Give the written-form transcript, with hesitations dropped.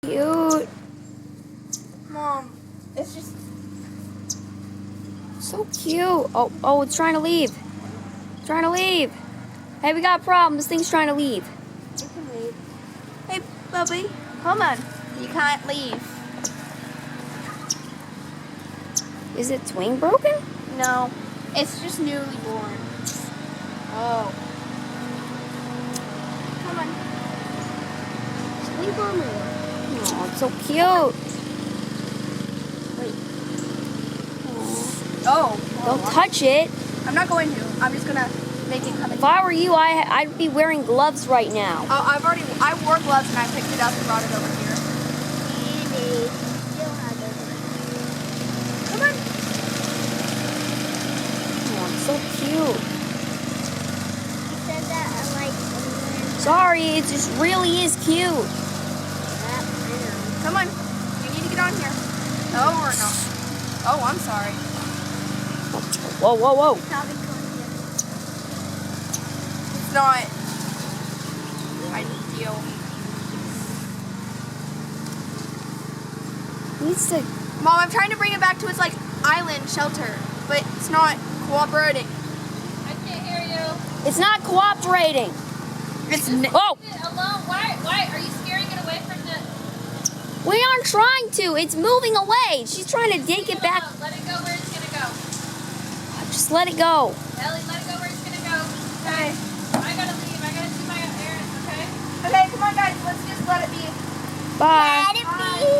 cute. Mom, it's just... So cute. Oh, it's trying to leave. It's trying to leave. Hey, we got a problem. This thing's trying to leave. You can leave. Hey, Bubby, hold on. You can't leave. Is its wing broken? No, it's just newly born. Oh. Come on. Sleep on me. Oh, it's so cute. Wait. Oh. Don't touch it. I'm not going to. I'm just gonna make it come in. If I were you, I'd be wearing gloves right now. I wore gloves and I picked it up and brought it over here. Come on. Oh, it's so cute. You said that I like Sorry, it just really is cute. Come on. You need to get on here. No or no? Oh, I'm sorry. Whoa, whoa, whoa. It's not ideal. Needs to. Mom, I'm trying to bring it back to its like island shelter, but it's not cooperating. I can't hear you. It's not cooperating. It's Oh, Leave it alone. Why are you scaring it away from the... we aren't trying to. It's moving away. She's trying to take it back. Let it go where it's going to go. Just let it go. Ellie, let it go where it's going to go. okay. I got to leave. I got to do my errands, okay? Okay, come on guys, let's just let it be. Bye. Let it be.